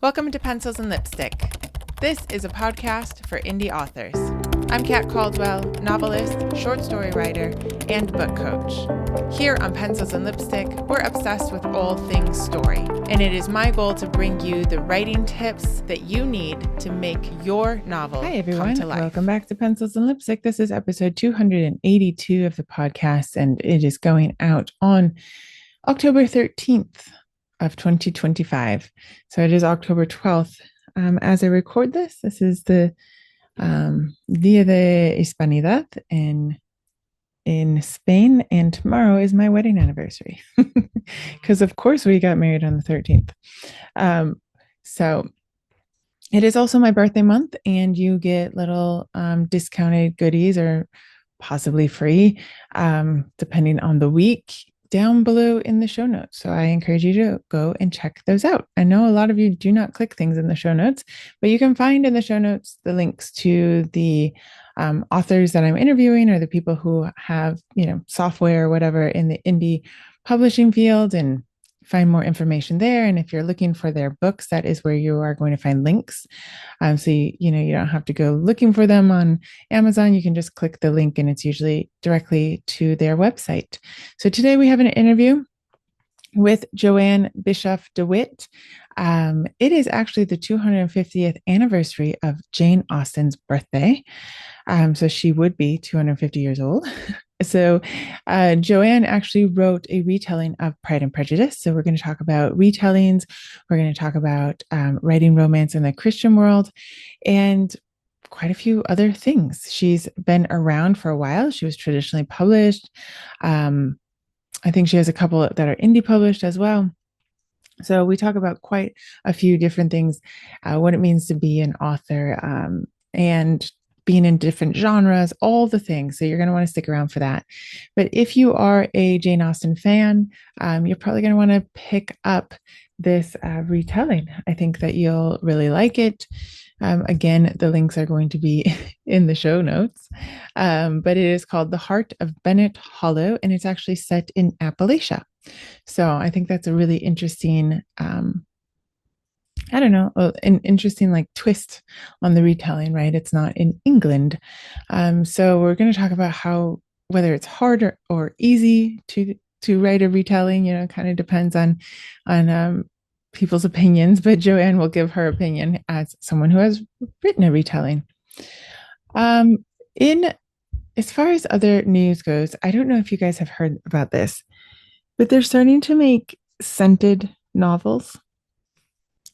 Welcome to Pencils and Lipstick. This is a podcast for indie authors. I'm Kat Caldwell, novelist, short story writer, and book coach. Here on Pencils and Lipstick, we're obsessed with all things story, and it is my goal to bring you the writing tips that you need to make your novel come to life. Welcome back to Pencils and Lipstick. This is episode 282 of the podcast, and it is going out on October 13th. Of 2025. So it is October 12th. As I record this is the Dia de Hispanidad in Spain, and tomorrow is my wedding anniversary. Because of course we got married on the 13th. So it is also my birthday month, and you get little discounted goodies or possibly free, depending on the week, down below in the show notes. So I encourage you to go and check those out. I know a lot of you do not click things in the show notes, but you can find in the show notes the links to the authors that I'm interviewing, or the people who have, software or whatever in the indie publishing field, and find more information there. And if you're looking for their books, that is where you are going to find links. So you don't have to go looking for them on Amazon. You can just click the link, and it's usually directly to their website. So today we have an interview with Joanne Bischof DeWitt. It is actually the 250th anniversary of Jane Austen's birthday. So she would be 250 years old. So Joanne actually wrote a retelling of Pride and Prejudice. So we're going to talk about retellings. We're going to talk about writing romance in the Christian world, and quite a few other things. She's been around for a while. She was traditionally published. I think she has a couple that are indie published as well. So we talk about quite a few different things, what it means to be an author, and being in different genres, all the things. So you're going to want to stick around for that. But if you are a Jane Austen fan, you're probably going to want to pick up this retelling. I think that you'll really like it. Again, the links are going to be in the show notes. But it is called The Heart of Bennet Hollow, and it's actually set in Appalachia. So I think that's a really interesting an interesting twist on the retelling, right? It's not in England. So we're going to talk about whether it's hard or easy to write a retelling, kind of depends on people's opinions, but Joanne will give her opinion as someone who has written a retelling. As far as other news goes, I don't know if you guys have heard about this, but they're starting to make scented novels.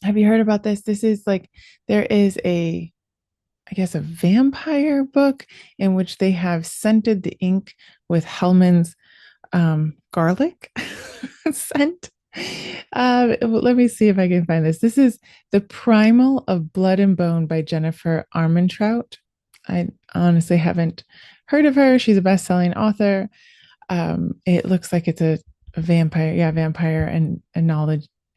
Have you heard about this? This is there is a vampire book in which they have scented the ink with Hellman's garlic scent. Let me see if I can find this. This is The Primal of Blood and Bone by Jennifer Armentrout. I honestly haven't heard of her. She's a best-selling author. It looks like it's a vampire and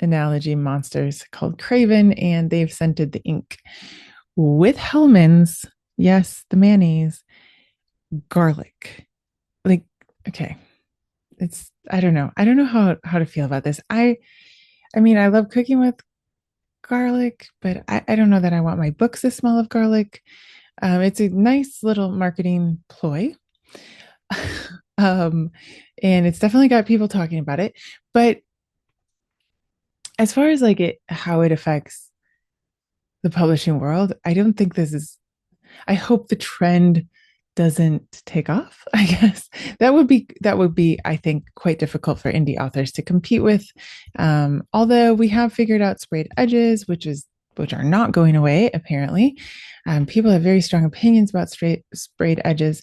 analogy monsters called Craven, and they've scented the ink with Hellman's, yes, the mayonnaise, garlic. Okay, I don't know how to feel about this. I mean, I love cooking with garlic, but I don't know that I want my books to smell of garlic. It's a nice little marketing ploy. And it's definitely got people talking about it, but as far as how it affects the publishing world, I don't think I hope the trend doesn't take off. I guess that would be, I think, quite difficult for indie authors to compete with. Although we have figured out sprayed edges, which are not going away, apparently. People have very strong opinions about sprayed edges.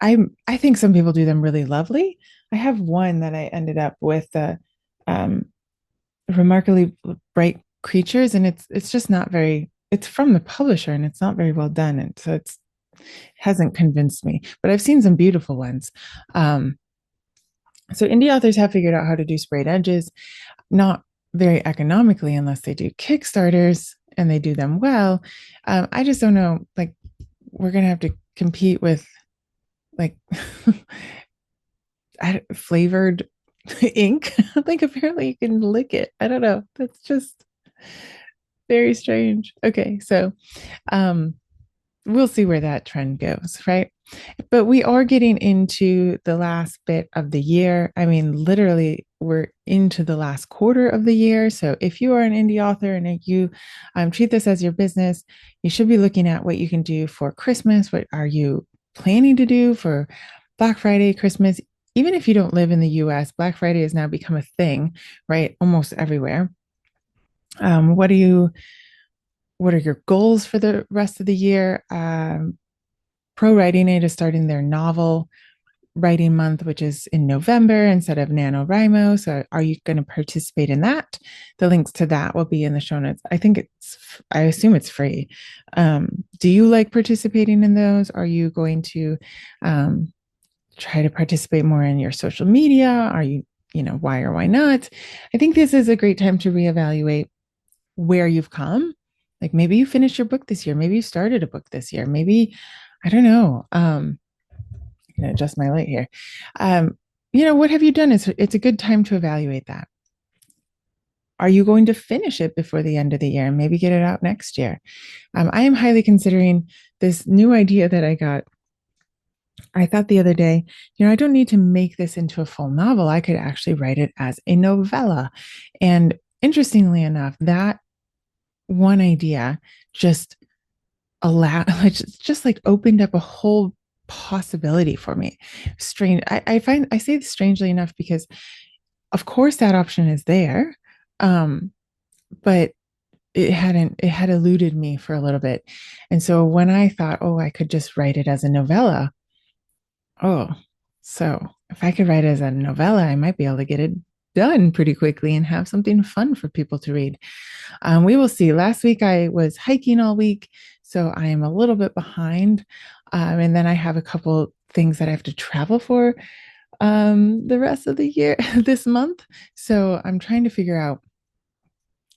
I think some people do them really lovely. I have one that I ended up with remarkably bright creatures, and it's just not very, it's from the publisher and it's not very well done, and so it hasn't convinced me, but I've seen some beautiful ones. So indie authors have figured out how to do sprayed edges, not very economically unless they do Kickstarters and they do them well. I just don't know, we're gonna have to compete with flavored ink. Apparently you can lick it. I don't know. That's just Very strange. Okay, so um, we'll see where that trend goes, right? But we are getting into the last bit of the year. I mean, literally, we're into the last quarter of the year. So if you are an indie author and you treat this as your business, you should be looking at what you can do for Christmas. What are you planning to do for Black Friday, Christmas? Even if you don't live in the US, Black Friday has now become a thing, right? Almost everywhere. Um, what are you what are your goals for the rest of the year? Pro Writing Aid is starting their novel writing month, which is in November instead of NaNoWriMo. So are you going to participate in that? The links to that will be in the show notes. I assume it's free. Do you like participating in those? Are you going to try to participate more in your social media? Are you, why or why not? I think this is a great time to reevaluate where you've come. Like maybe you finished your book this year. Maybe you started a book this year. Maybe, I don't know. I'm going to adjust my light here. What have you done? It's a good time to evaluate that. Are you going to finish it before the end of the year and maybe get it out next year? I am highly considering this new idea that I got. I thought the other day, I don't need to make this into a full novel. I could actually write it as a novella. And interestingly enough, that one idea just just like opened up a whole possibility for me. Strange. I say this strangely enough because of course that option is there. But it had eluded me for a little bit. And so when I thought, oh, I could just write it as a novella. Oh, so if I could write it as a novella, I might be able to get it done pretty quickly and have something fun for people to read. We will see. Last week I was hiking all week, so I am a little bit behind. And then I have a couple things that I have to travel for the rest of the year, this month. So I'm trying to figure out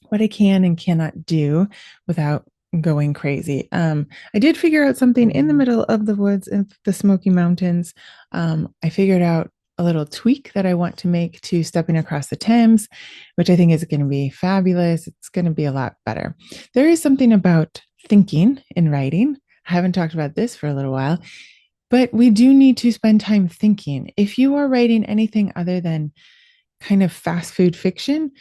what I can and cannot do without going crazy. I did figure out something in the middle of the woods in the Smoky Mountains. I figured out a little tweak that I want to make to Stepping Across the Thames, which I think is going to be fabulous. It's going to be a lot better. There is something about thinking in writing. I haven't talked about this for a little while, but we do need to spend time thinking. If you are writing anything other than kind of fast food fiction,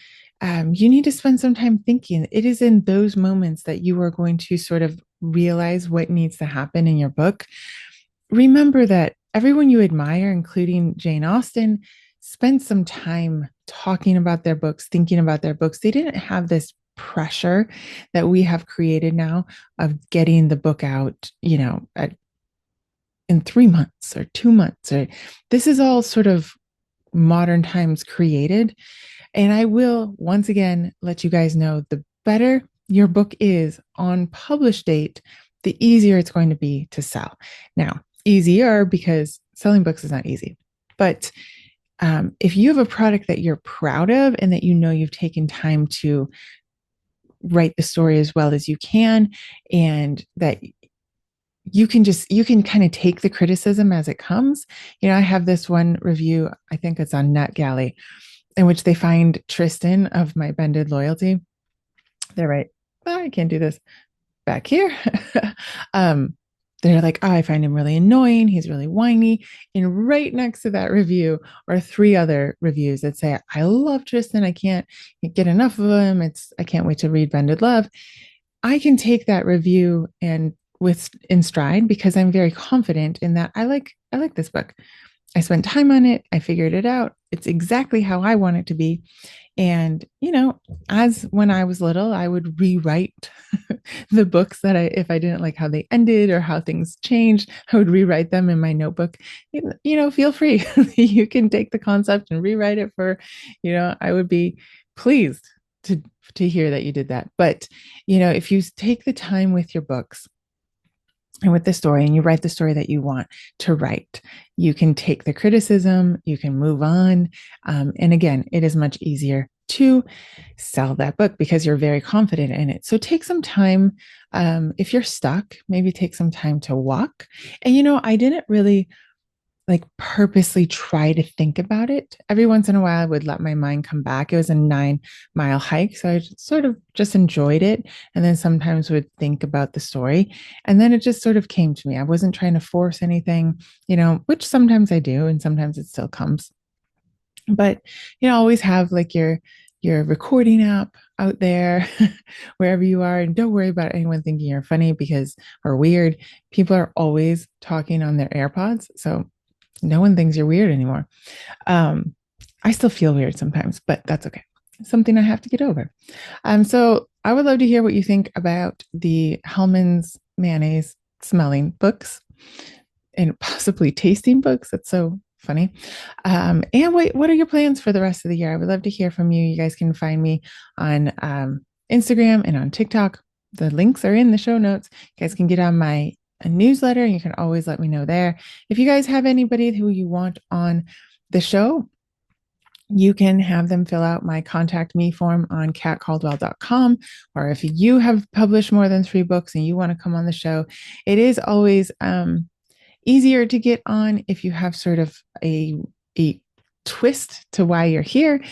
you need to spend some time thinking. It is in those moments that you are going to sort of realize what needs to happen in your book. Remember that everyone you admire, including Jane Austen, spent some time talking about their books, thinking about their books. They didn't have this pressure that we have created now of getting the book out, in 3 months or 2 months. This is all sort of modern times created. And I will once again let you guys know, the better your book is on publish date, the easier it's going to be to sell. Now, easier because selling books is not easy. But if you have a product that you're proud of and that you've taken time to write the story as well as you can, and that you can kind of take the criticism as it comes. I have this one review, I think it's on NetGalley, in which they find Tristan of My Bended Loyalty. They're right. Oh, I can't do this back here. They're like, oh, I find him really annoying. He's really whiny. And right next to that review are 3 other reviews that say, I love Tristan. I can't get enough of him. I can't wait to read Bended Love. I can take that review and in stride because I'm very confident in that. I like this book. I spent time on it. I figured it out. It's exactly how I want it to be. And, as when I was little, I would rewrite the books that if I didn't like how they ended or how things changed, I would rewrite them in my notebook. Feel free. You can take the concept and rewrite it I would be pleased to hear that you did that. But, if you take the time with your books and with the story, and you write the story that you want to write, you can take the criticism, you can move on. And again, it is much easier to sell that book because you're very confident in it. So take some time. If you're stuck, maybe take some time to walk. And, I didn't really like purposely try to think about it. Every once in a while, I would let my mind come back. It was a 9 mile hike. So I sort of just enjoyed it. And then sometimes would think about the story. And then it just sort of came to me. I wasn't trying to force anything, which sometimes I do, and sometimes it still comes. But, always have like your recording app out there wherever you are, and don't worry about anyone thinking you're funny because or weird. People are always talking on their AirPods, so no one thinks you're weird anymore. um I still feel weird sometimes, but that's okay. Something I have to get over. So I would love to hear what you think about the Hellman's mayonnaise smelling books and possibly tasting books. That's so funny. And what are your plans for the rest of the year? I would love to hear from you. You guys can find me on Instagram and on TikTok. The links are in the show notes. You guys can get on my newsletter. You can always let me know there. If you guys have anybody who you want on the show, you can have them fill out my contact me form on catcaldwell.com. Or if you have published more than 3 books and you want to come on the show, it is always easier to get on if you have sort of a twist to why you're here.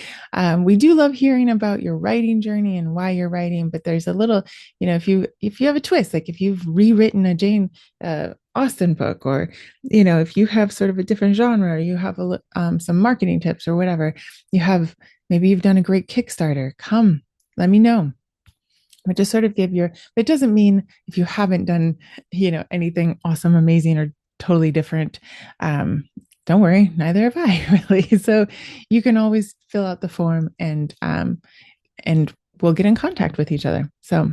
We do love hearing about your writing journey and why you're writing, but there's a little, if you have a twist, like if you've rewritten a Jane Austen book, or if you have sort of a different genre, or you have some marketing tips or whatever, maybe you've done a great Kickstarter, come, let me know. But just sort of it doesn't mean if you haven't done, anything awesome, amazing, or totally different. Don't worry, neither have I really. So you can always fill out the form and we'll get in contact with each other. So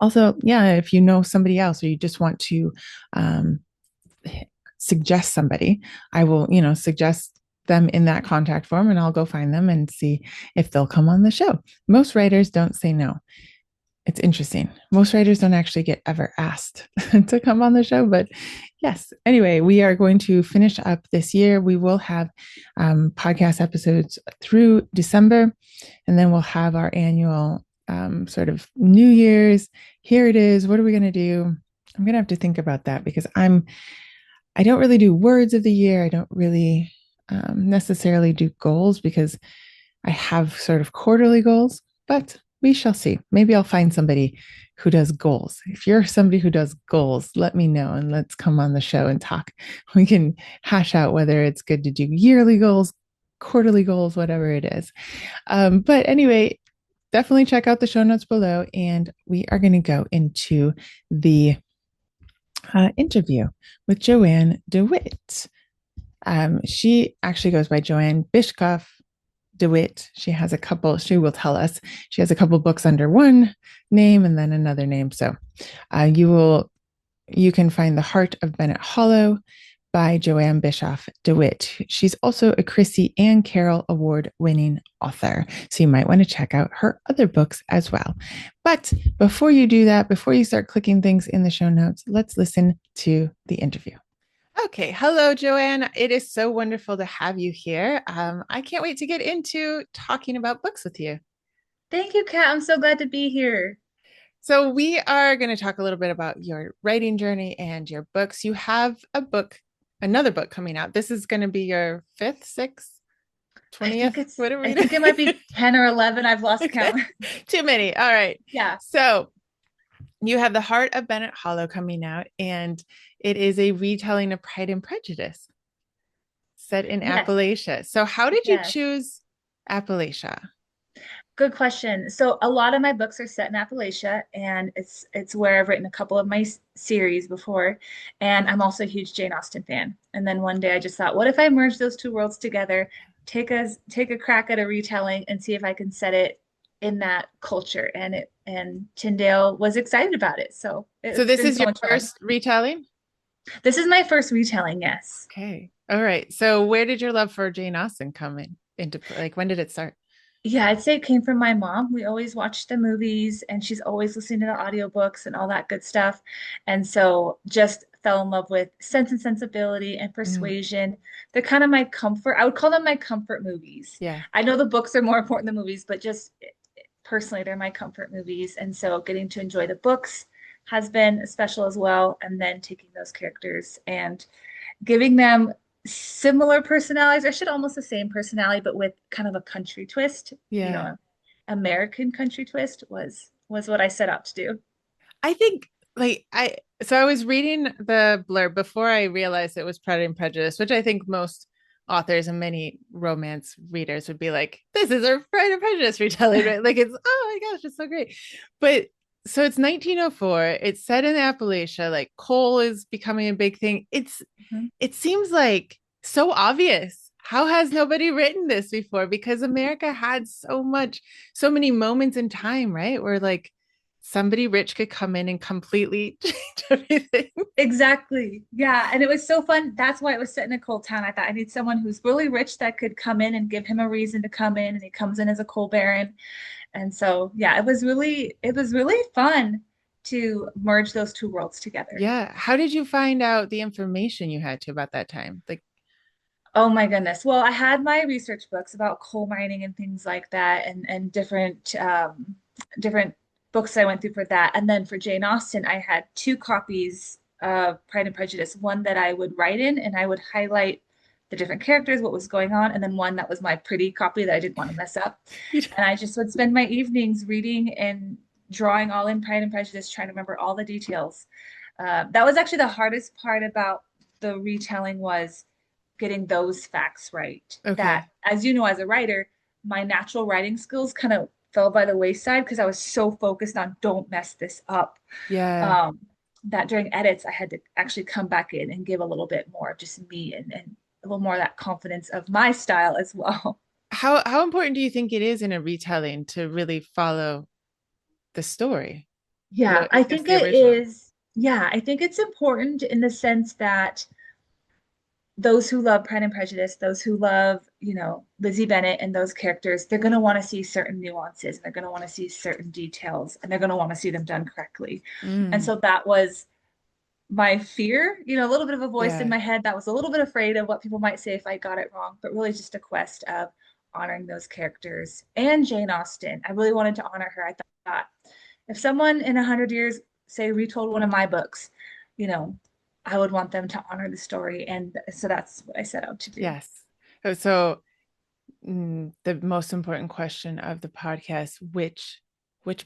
also, yeah, if you know somebody else or you just want to suggest somebody, I will, suggest them in that contact form, and I'll go find them and see if they'll come on the show. Most writers don't say no. It's interesting. Most writers don't actually get ever asked to come on the show, but yes. Anyway, we are going to finish up this year. We will have podcast episodes through December, and then we'll have our annual sort of New Year's. Here it is. What are we going to do? I'm going to have to think about that because I don't really do words of the year. I don't really necessarily do goals because I have sort of quarterly goals, but we shall see. Maybe I'll find somebody who does goals. If you're somebody who does goals, let me know and let's come on the show and talk. We can hash out whether it's good to do yearly goals, quarterly goals, whatever it is. But anyway, definitely check out the show notes below, and we are going to go into the interview with Joanne DeWitt. She actually goes by Joanne Bischoff DeWitt. She will tell us, she has a couple books under one name and then another name. So you can find The Heart of Bennett Hollow by Joanne Bischoff DeWitt. She's also a Christy and Carol Award winning author. So you might want to check out her other books as well. But before you do that, before you start clicking things in the show notes, let's listen to the interview. Okay. Hello, Joanne. It is so wonderful to have you here. I can't wait to get into talking about books with you. Thank you, Kat. I'm so glad to be here. So we are going to talk a little bit about your writing journey and your books. You have another book coming out. This is going to be your 5th, 6th, 20th. I think it might be 10 or 11. I've lost count. Too many. All right. Yeah. So you have The Heart of Bennett Hollow coming out, and it is a retelling of Pride and Prejudice set in Appalachia. So how did you choose Appalachia? Good question. So a lot of my books are set in Appalachia, and it's where I've written a couple of my series before. And I'm also a huge Jane Austen fan. And then one day I just thought, what if I merge those two worlds together, take a crack at a retelling and see if I can set it in that culture. And Tyndale was excited about it. So this is your first retelling? This is my first retelling, yes. Okay. All right. So where did your love for Jane Austen come into like when did it start? Yeah, I'd say it came from my mom. We always watched the movies and she's always listening to the audiobooks and all that good stuff. And so just fell in love with Sense and Sensibility and Persuasion. They're kind of my comfort. I would call them my comfort movies. Yeah. I know the books are more important than movies, but just personally, they're my comfort movies. And so getting to enjoy the books has been special as well. And then taking those characters and giving them similar personalities. I should almost the same personality, but with kind of a country twist. You Yeah. know, American country twist was what I set out to do. I think like I was reading the blurb before I realized it was Pride and Prejudice, which I think most authors and many romance readers would be like, this is our Pride and Prejudice retelling, right? Like it's oh my gosh, it's so great. But so it's 1904, it's set in Appalachia, like coal is becoming a big thing. Mhm. It seems like so obvious. How has nobody written this before? Because America had so many moments in time, right? Where like somebody rich could come in and completely change everything. Exactly. Yeah. And it was so fun. That's why it was set in a coal town. I thought I need someone who's really rich that could come in and give him a reason to come in. And he comes in as a coal baron. And so, yeah, it was really fun to merge those two worlds together. Yeah. How did you find out the information you had to about that time? Like, Oh my goodness. Well, I had my research books about coal mining and things like that and different books I went through for that. And then for Jane Austen, I had two copies of Pride and Prejudice, one that I would write in and I would highlight the different characters, what was going on, and then one that was my pretty copy that I didn't want to mess up. And I just would spend my evenings reading and drawing all in Pride and Prejudice, trying to remember all the details. That was actually the hardest part about the retelling was getting those facts right. That, okay. as you know, as a writer, my natural writing skills kind of fell by the wayside because I was so focused on don't mess this up. Yeah. Um, that during edits, I had to actually come back in and give a little bit more of just me and a little more of that confidence of my style as well. How important do you think it is in a retelling to really follow the story? Yeah, I I guess think the it original. is. Yeah, I think it's important in the sense that those who love Pride and Prejudice, those who love, Lizzie Bennet and those characters, they're going to want to see certain nuances and they're going to want to see certain details and they're going to want to see them done correctly. And Mm, so that was my fear, a little bit of a voice in yeah. my head that was a little bit afraid of what people might say if I got it wrong, but really just a quest of honoring those characters. And Jane Austen, I really wanted to honor her. I thought if someone in 100 years, say, retold one of my books, you know, I would want them to honor the story. And so that's what I set out to do. Yes. So the most important question of the podcast, which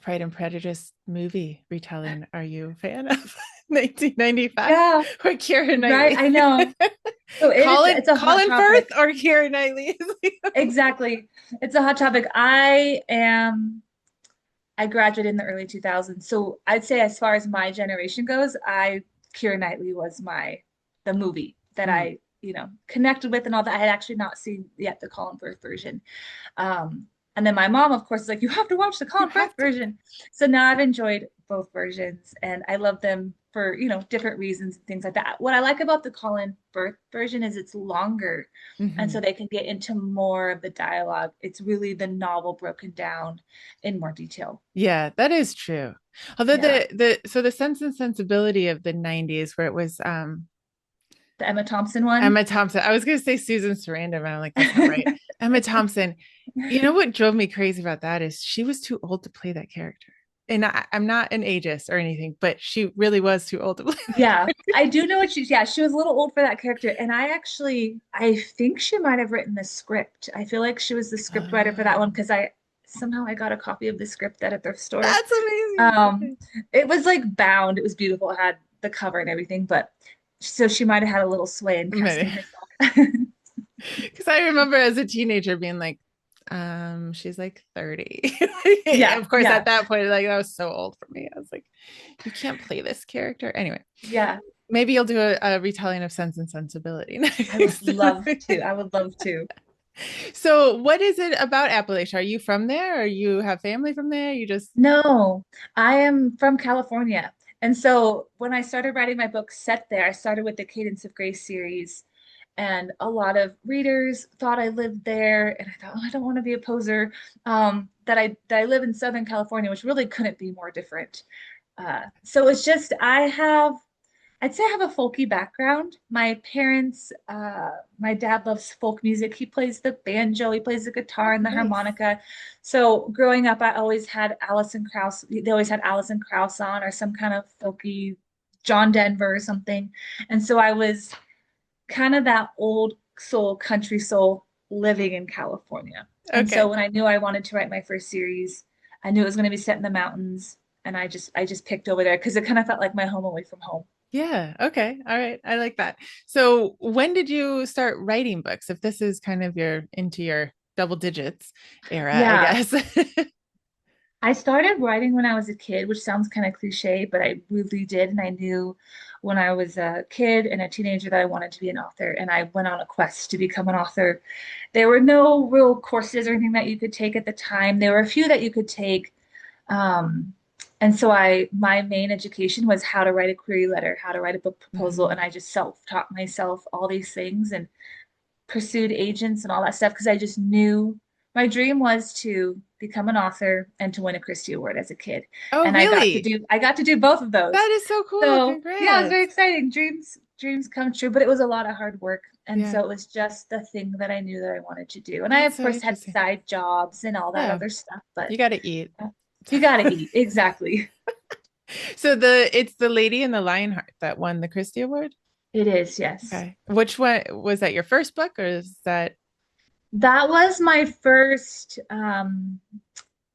Pride and Prejudice movie retelling are you a fan of? 1995 Yeah, or Keira right. Knightley? I know. So it's a hot Colin Firth topic. or Keira Knightley? Exactly. It's a hot topic. I graduated in the early 2000s. So I'd say as far as my generation goes, Keira Knightley was the movie that Mm, I, connected with and all that. I had actually not seen yet the Colin Firth version. And then my mom, of course, is like, you have to watch the you Colin Firth have to. version. So now I've enjoyed both versions and I love them for, different reasons and things like that. What I like about the Colin Firth version is it's longer. And so Mhm. they can get into more of the dialogue. It's really the novel broken down in more detail. Yeah, that is true. Although Yeah. the Sense and Sensibility of the 90s where it was The Emma Thompson one. Emma Thompson. I was going to say Susan Sarandon, but I'm like, that's not right. Emma Thompson. You know what drove me crazy about that is she was too old to play that character. And I'm not an ageist or anything, but she really was too old to play Yeah, that I do know yeah, she was a little old for that character. And I think she might have written the script. I feel like she was the script writer for that one character. because I got a copy of the script at a thrift store. That's amazing. Um, Okay. it was like bound, it was beautiful, it had the cover and everything, but so she might have had a little sway in casting Because herself. I remember as a teenager being like, she's like 30. Yeah, Of course, yeah, at that point, like that was so old for me. I was like, you can't play this character. Anyway, yeah. maybe you'll do a retelling of Sense and Sensibility I would next. love to. I would love to. So, what is it about Appalachia? Are you from there, or you have family from there? You just No, I am from California. And so when I started writing my book set there, I started with the Cadence of Grace series. And a lot of readers thought I lived there. And I thought, oh, I don't want to be a poser. That I live in Southern California, which really couldn't be more different. So it's just I'd say I have a folky background. My dad loves folk music. He plays the banjo, he plays the guitar oh, and the nice. harmonica. So growing up, I always had Alison Krauss. They always had Alison Krauss on or some kind of folky John Denver or something. And so I was kind of that old soul, country soul living in California. And so Okay. when I knew I wanted to write my first series, I knew it was going to be set in the mountains, and I just picked over there because it kind of felt like my home away from home. Yeah. Okay. All right. I like that. So when did you start writing books? If this is kind of your into your double digits era, I Yeah, guess. I started writing when I was a kid, which sounds kind of cliche, but I really did. And I knew when I was a kid and a teenager that I wanted to be an author. And I went on a quest to become an author. There were no real courses or anything that you could take at the time. There were a few that you could take. Um, and so my main education was how to write a query letter, how to write a book proposal. Mhm. And I just self-taught myself all these things and pursued agents and all that stuff because I just knew my dream was to become an author and to win a Christy Award as a kid. Oh, And really? I got to do both of those. That is so cool. So yeah, it was very Congrats. exciting. Dreams come true, but it was a lot of hard work. And so Yeah. it was just the thing that I knew that I wanted to do. And I, That's of so course, had interesting. side jobs and all that Yeah. other stuff, but You got to eat. you got to eat. Exactly. So it's the Lady and the Lionheart that won the Christie Award. It is, yes. Okay. Which one was that your first book or is that That was my first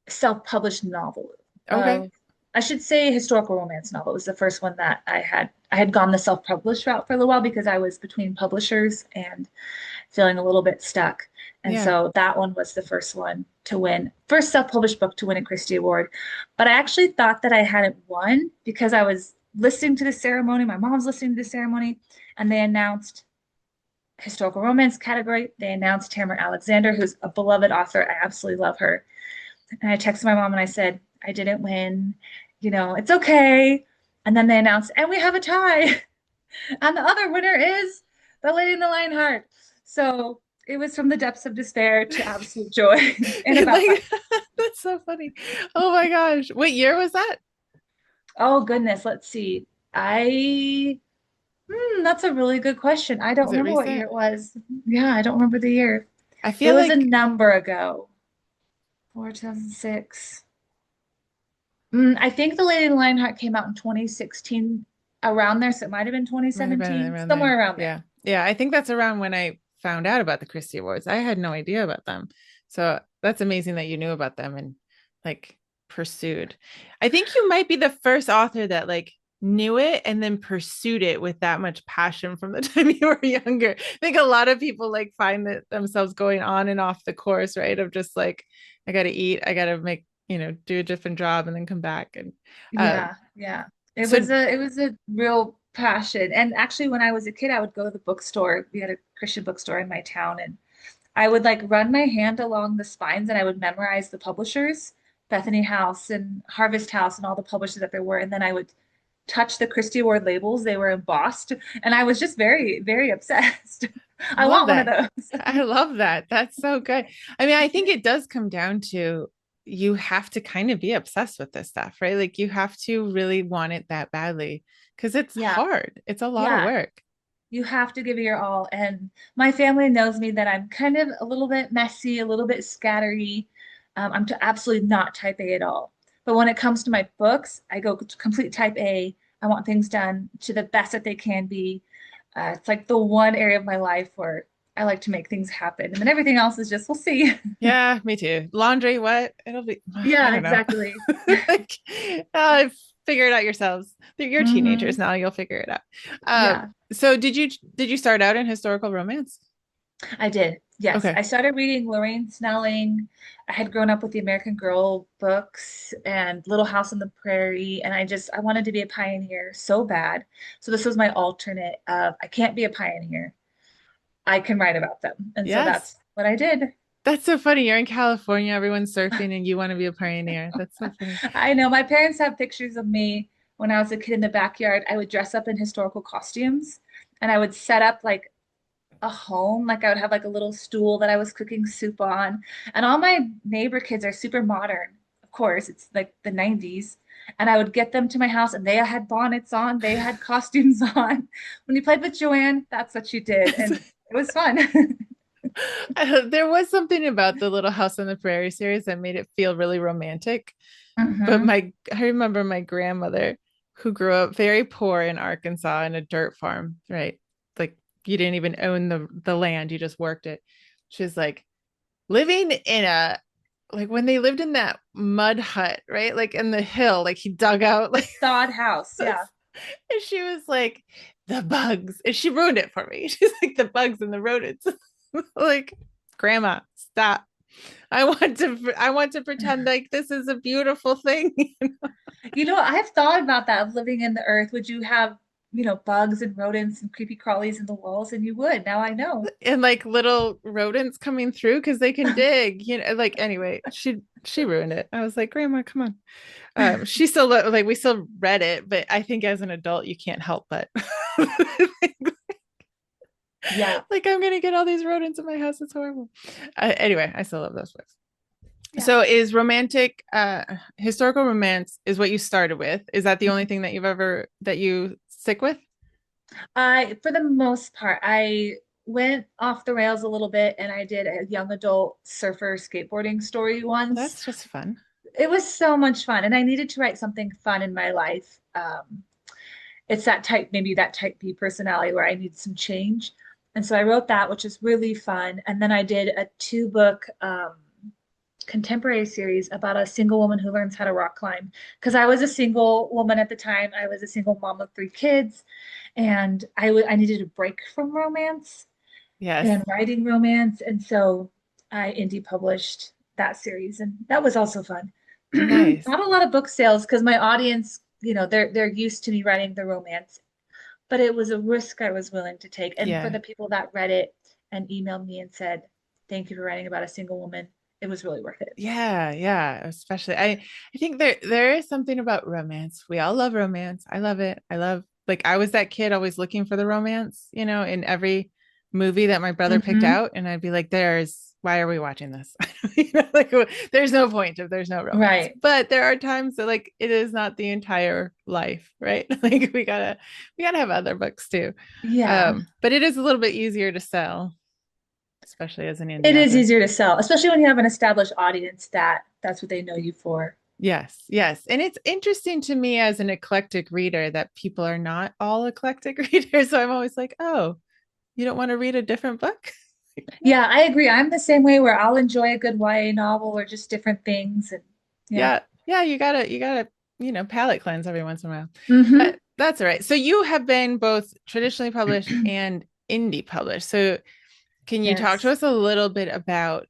self-published novel. okay? I should say historical romance novel. It was the first one that I had gone the self-published route for a little while because I was between publishers and feeling a little bit stuck. And Yeah. so that one was the first one to win, first self-published book to win a Christie Award. But I actually thought that I hadn't won because I was listening to the ceremony. My mom was listening to the ceremony, and they announced historical romance category. They announced Tamara Alexander, who's a beloved author. I absolutely love her. And I texted my mom and I said, I didn't win. It's okay. And then they announced, and we have a tie. And the other winner is the Lady in the Lionheart. So it was from the depths of despair to absolute joy in about five. Like that's so funny. Oh my gosh. What year was that? Oh goodness, let's see. I that's a really good question. I don't Was it remember what year recent? it was. Yeah, I don't remember the year. I It feel was a like number ago. 2006. I think The Lady in the Lionheart came out in 2016, around there, so it might have been might have been 2017, around there. somewhere around there. Yeah. Yeah. I think that's around when I found out about the Christie Awards. I had no idea about them. So that's amazing that you knew about them and like pursued. I think you might be the first author that like knew it and then pursued it with that much passion from the time you were younger. I think a lot of people like find that themselves going on and off the course, right? Of just like, I gotta eat, I gotta make, do a different job and then come back. And Yeah, yeah. so It was a real passion. And actually when I was a kid, I would go to the bookstore. We had a Christian bookstore in my town, and I would like run my hand along the spines and I would memorize the publishers, Bethany House and Harvest House and all the publishers that there were. And then I would touch the Christy Award labels. They were embossed. And I was just very, very obsessed. I I love want one of that. those. I love that. That's so good. I mean, I think it does come down to you have to kind of be obsessed with this stuff, right? Like you have to really want it that badly because it's Yeah, hard. It's a lot of yeah. work. You have to give it your all. And my family knows me that I'm kind of a little bit messy, a little bit scattery. Absolutely not type A at all. But when it comes to my books, I go to complete type A. I want things done to the best that they can be. It's like the one area of my life where I like to make things happen. And then everything else is just, we'll see. Yeah, me too. Laundry, what? It'll be, I Yeah, don't know. exactly. Like, figure it out yourselves. You're teenagers Hmm. now. You'll figure it out. Yeah. So did you start out in historical romance? I did. Yes. Okay. I started reading Lorraine Snelling. I had grown up with the American Girl books and Little House on the Prairie, and I wanted to be a pioneer so bad. So this was my alternate of I can't be a pioneer. I can write about them. And so Yes. that's what I did. That's so funny. You're in California, everyone's surfing, and you want to be a pioneer. That's so funny. I know my parents have pictures of me when I was a kid in the backyard. I would dress up in historical costumes and I would set up like a home. Like I would have like a little stool that I was cooking soup on. And all my neighbor kids are super modern. Of course, it's like the 90s. And I would get them to my house and they had bonnets on, they had costumes on. When you played with Joanne, that's what you did. And it was fun. There was something about the Little House on the Prairie series that made it feel really romantic. But Hmm. I remember my grandmother who grew up very poor in Arkansas in a dirt farm, right? Like you didn't even own the land, you just worked it. She's like living in a, like when they lived in that mud hut, right? Like in the hill, like he dug out The like sod house. Yeah. and she was like, the bugs. And she ruined it for me. She's like, the bugs and the rodents. Like, grandma, stop. I want to pretend like this is a beautiful thing. I've thought about that of living in the earth. Would you have, bugs and rodents and creepy crawlies in the walls? And you would. Now I know. And like little rodents coming through because they can dig, like anyway, she ruined it. I was like, grandma, come on. She still like we still read it, but I think as an adult you can't help but Yeah. like I'm gonna get all these rodents in my house. It's horrible. Anyway, I still love those books. Yeah. So is romantic historical romance is what you started with? Is that the only Mhm. thing that you stick with? For the most part, I went off the rails a little bit and I did a young adult surfer skateboarding story Well, once. that's just fun. It was so much fun, and I needed to write something fun in my life. It's maybe that type B personality where I need some change. And so I wrote that, which is really fun. And then I did a two-book contemporary series about a single woman who learns how to rock climb. Because I was a single woman at the time. I was a single mom of three kids, and I needed a break from romance Yes. and writing romance. And so I indie published that series, and that was also fun. Nice. Not a lot of book sales because my audience, they're used to me writing the romance, but it was a risk I was willing to take. And for Yeah. the people that read it and emailed me and said, "Thank you for writing about a single woman," it was really worth it. Yeah, yeah. Especially I think there is something about romance. We all love romance. I love it. I love like I was that kid always looking for the romance, in every movie that my brother picked Hmm. out. And I'd be like, why are we watching this? Like there's no point if there's no romance. Right. But there are times that like it is not the entire life, right? Like we gotta have other books too. Yeah. But it is a little bit easier to sell, especially as an It indie is author. easier to sell, especially when you have an established audience that's what they know you for. Yes, yes. And it's interesting to me as an eclectic reader that people are not all eclectic readers. So I'm always like, oh, you don't want to read a different book? Yeah, I agree. I'm the same way where I'll enjoy a good YA novel or just different things. And yeah. Yeah. Yeah, you gotta, palate cleanse every once in a while. Hmm. But that's all right. So you have been both traditionally published and indie published. So can you talk to Yes. us a little bit about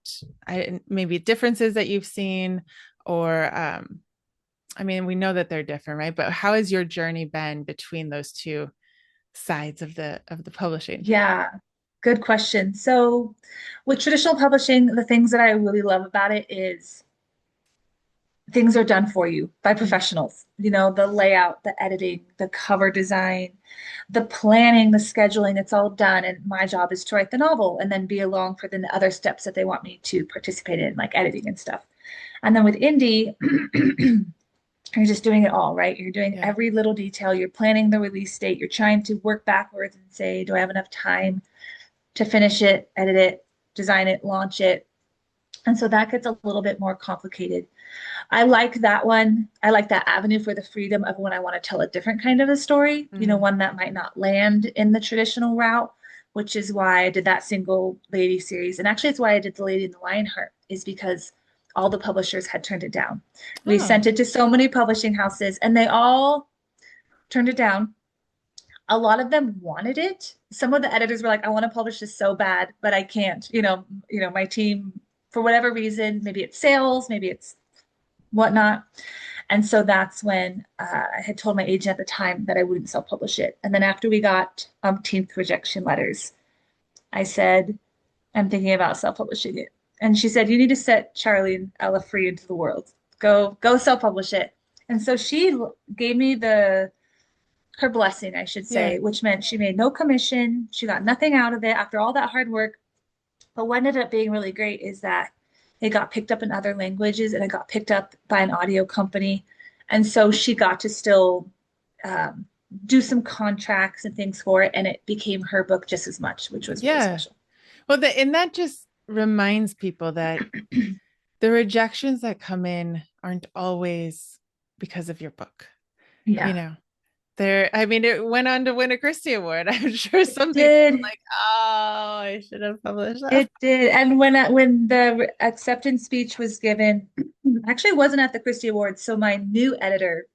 maybe differences that you've seen or I mean, we know that they're different, right? But how has your journey been between those two sides of the publishing? Yeah, good question. So, with traditional publishing, the things that I really love about it is things are done for you by Mm. professionals. The layout, the editing, the cover design, the planning, the scheduling, it's all done. And my job is to write the novel and then be along for the other steps that they want me to participate in, like editing and stuff. And then with indie, you're just doing it all, right? You're doing Yeah. every little detail. You're planning the release date. You're trying to work backwards and say, do I have enough time to finish it, edit it, design it, launch it? And so that gets a little bit more complicated. I like that one. I like that avenue for the freedom of when I want to tell a different kind of a story, Mm. one that might not land in the traditional route, which is why I did that single lady series. And actually, it's why I did The Lady in the Lionheart, is because all the publishers had turned it down. We Oh, sent it to so many publishing houses and they all turned it down. A lot of them wanted it. Some of the editors were like, I want to publish this so bad, but I can't. My team, for whatever reason, maybe it's sales, maybe it's whatnot. And so that's when I had told my agent at the time that I wouldn't self-publish it. And then after we got umpteenth rejection letters, I said, I'm thinking about self-publishing it. And she said, you need to set Charlie and Ella free into the world. Go self-publish it. And so she gave me her blessing, I should yeah. say, which meant she made no commission. She got nothing out of it after all that hard work. But what ended up being really great is that it got picked up in other languages and it got picked up by an audio company. And so she got to still um, do some contracts and things for it. And it became her book just as much, which was really Yeah. special. Well, and that just reminds people that the rejections that come in aren't always because of your book. You Yeah. know, there, I mean, it went on to win a Christy Award. I'm sure It some people were did. like, oh, I should have published that. It did. And when the acceptance speech was given, actually it wasn't at the Christy Awards. So my new editor,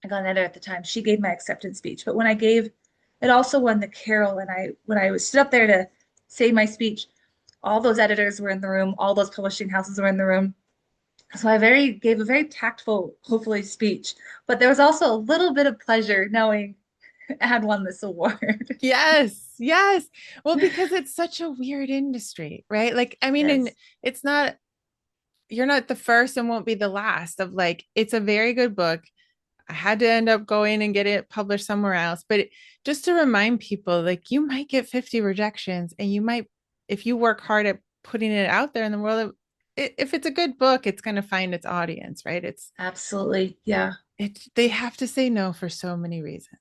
I got an editor at the time, she gave my acceptance speech. But when I gave, it also won the Carol. And when I was stood up there to say my speech, all those editors were in the room, all those publishing houses were in the room. So I gave a very tactful, hopefully, speech. But there was also a little bit of pleasure knowing I had won this award. Yes, yes. Well, because it's such a weird industry, right? Like, I mean, and Yes, it's not, you're not the first and won't be the last of like, it's a very good book. I had to end up going and get it published somewhere else. But just to remind people, like, you might get 50 rejections and you might, if you work hard at putting it out there in the world, if it's a good book, it's going to find its audience, right? absolutely. Yeah, They have to say no for so many reasons.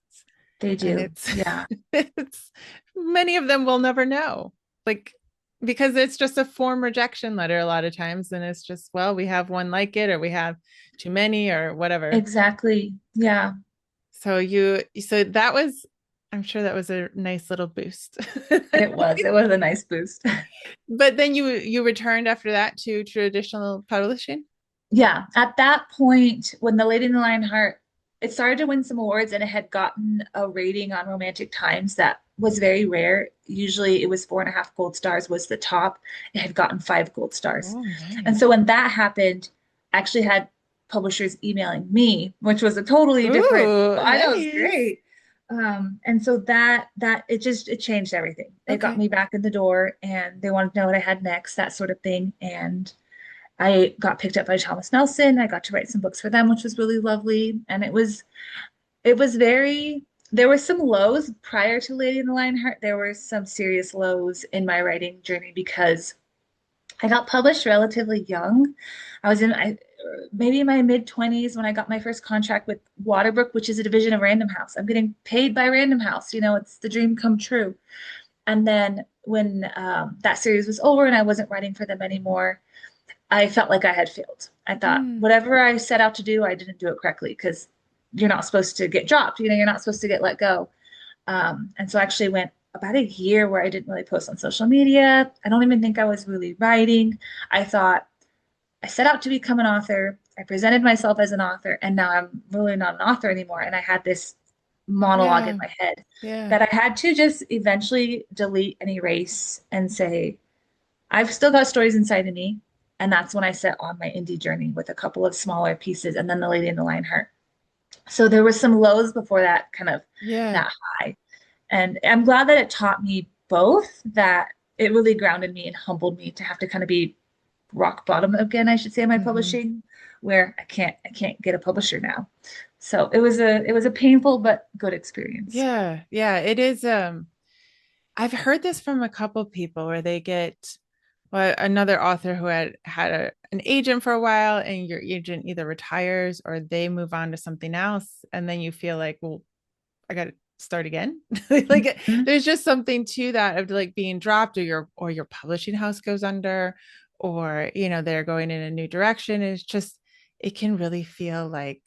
they And do. Yeah. it's many of them will never know. Like, because it's just a form rejection letter a lot of times. And it's just, well, we have one like it, or we have too many, or whatever. Exactly. Yeah, So that was, I'm sure that was a nice little boost. it was. It was a nice boost. But then you returned after that to traditional publishing. Yeah, at that point, when The Lady in the Lionheart, it started to win some awards and it had gotten a rating on Romantic Times that was very rare. Usually it was 4.5 gold stars was the top. It had gotten 5 gold stars. Oh, And nice. so when that happened, I actually had publishers emailing me, which was a totally different, Ooh, I know it was nice. great. And so that it changed everything. It got Okay. me back in the door and they wanted to know what I had next, that sort of thing. And I got picked up by Thomas Nelson. I got to write some books for them, which was really lovely. And it was very there were some lows prior to Lady in the Lionheart. There were some serious lows in my writing journey because I got published relatively young. I was maybe in my mid 20s when I got my first contract with Waterbrook, which is a division of Random House. I'm getting paid by Random House. You know, it's the dream come true. And then when that series was over and I wasn't writing for them anymore, I felt like I had failed. I thought Mm, whatever I set out to do, I didn't do it correctly because you're not supposed to get dropped. You know, you're not supposed to get let go. And so I actually went about a year where I didn't really post on social media. I don't even think I was really writing. I thought I set out to become an author. I presented myself as an author, and now I'm really not an author anymore. And I had this monologue in yeah. my head Yeah. that I had to just eventually delete and erase and say, I've still got stories inside of me. And that's when I set on my indie journey with a couple of smaller pieces and then The Lady in the Lionheart. So there was some lows before that, kind of Yeah. that high. And I'm glad that it taught me both, that it really grounded me and humbled me to have to kind of be rock bottom again, I should say, in my Hmm. publishing, where I can't get a publisher now. So it was a painful but good experience. Yeah. Yeah. It is. I've heard this from a couple people where they get, well, another author who had an agent for a while, and your agent either retires or they move on to something else, and then you feel like, well, I got to start again. Like, Mhm. there's just something to that of like being dropped, or your publishing house goes under, or they're going in a new direction. It's just, it can really feel like,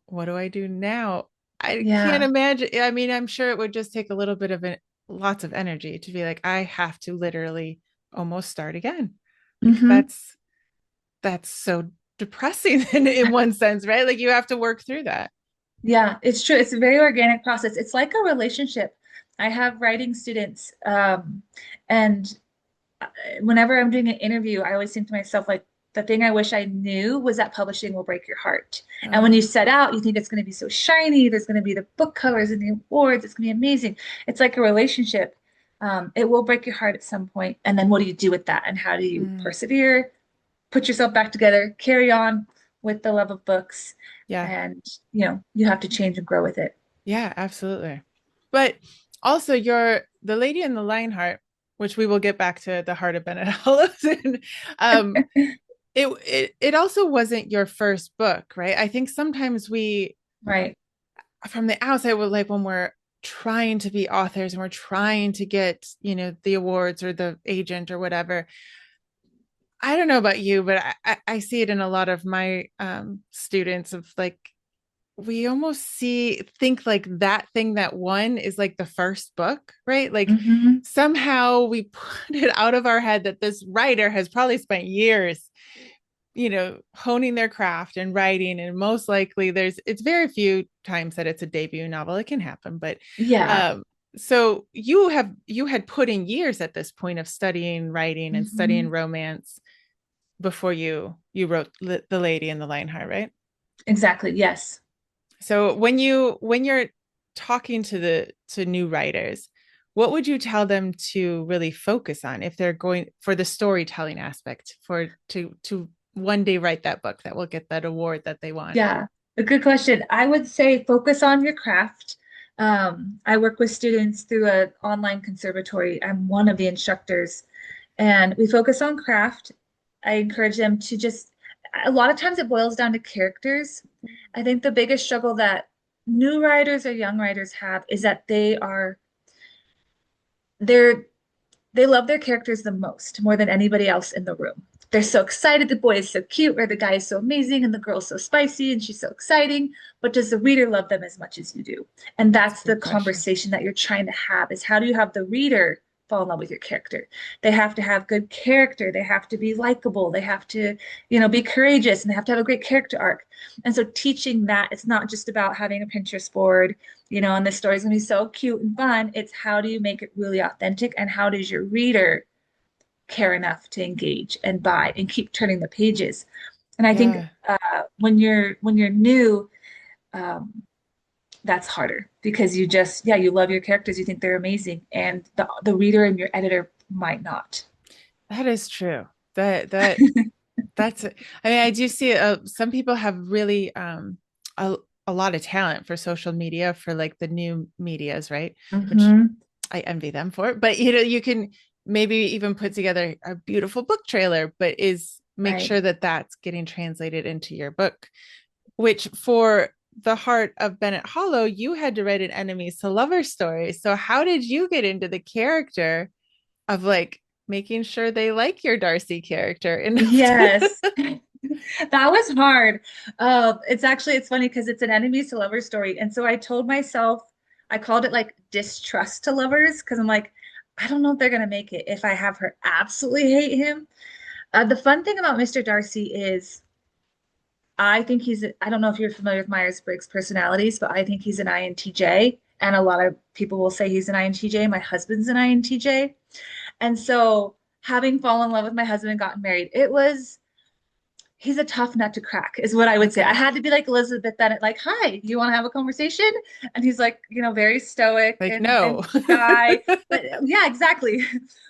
what do I do now? I can't Yeah. imagine. I mean, I'm sure it would just take a little bit of lots of energy to be like, I have to literally almost start again. Like, Hmm. that's so depressing in one sense, right? Like, you have to work through that. Yeah, it's true. It's a very organic process. It's like a relationship. I have writing students, and whenever I'm doing an interview, I always think to myself, like, the thing I wish I knew was that publishing will break your heart. And when you Oh, set out, you think it's going to be so shiny. There's going to be the book covers and the awards. It's going to be amazing. It's like a relationship. It will break your heart at some point. And then what do you do with that? And how do you mm, persevere, put yourself back together, carry on with the love of books? yeah. And, you have to change and grow with it. Yeah, absolutely. But also, the Lady and the Lionheart, which we will get back to the Heart of Bennett Hollows. um, it also wasn't your first book, right? I think sometimes we, Right. from the outside, we're like, when we're trying to be authors and we're trying to get, the awards or the agent or whatever. I don't know about you, but I see it in a lot of my students of like, we almost think like that thing that won is like the first book, right? Like Hmm. somehow we put it out of our head that this writer has probably spent years, honing their craft and writing. And most likely it's very few times that it's a debut novel. It can happen, but Yeah. um, so you had put in years at this point of studying writing and studying Hmm. romance before you wrote The Lady and the Lionheart, right? Exactly. Yes. So when you're talking to new writers, what would you tell them to really focus on if they're going for the storytelling aspect for to one day write that book that will get that award that they want? Yeah, a good question. I would say focus on your craft. I work with students through an online conservatory. I'm one of the instructors, and we focus on craft. I encourage them to a lot of times it boils down to characters. I think the biggest struggle that new writers or young writers have is that they're they love their characters the most, more than anybody else in the room. They're so excited. The boy is so cute, or the guy is so amazing, and the girl's so spicy, and she's so exciting. But does the reader love them as much as you do? And That's a that's the good question. conversation that you're trying to have is how do you have the reader fall in love with your character? They have to have good character. They have to be likable. They have to, be courageous, and they have to have a great character arc. And so teaching that it's not just about having a Pinterest board, and the story's gonna be so cute and fun. It's how do you make it really authentic, and how does your reader care enough to engage and buy and keep turning the pages? And I think Yeah. when you're new, um, that's harder because you love your characters, you think they're amazing, and the reader and your editor might not. That is true. That that's it. I mean, I do see some people have really a, a lot of talent for social media for like the new medias, right? Which Hmm. I envy them for it. But you can maybe even put together a beautiful book trailer, but is make Right. sure that that's getting translated into your book, which for the heart of Bennett Hollow, you had to write an enemies to lovers story. So how did you get into the character of like making sure they like your Darcy character enough Yes. to That was hard. It's funny because it's an enemies to lovers story. And so I told myself, I called it like distrust to lovers because I'm like, I don't know if they're going to make it if I have her absolutely hate him. The fun thing about Mr. Darcy is I don't know if you're familiar with Myers-Briggs personalities, but I think he's an INTJ. And a lot of people will say he's an INTJ. My husband's an INTJ. And so having fallen in love with my husband and gotten married, he's a tough nut to crack, is what I would say. I okay. had to be like Elizabeth Bennet, like, hi, you want to have a conversation? And he's like, very stoic Like and no. shy. But yeah, exactly.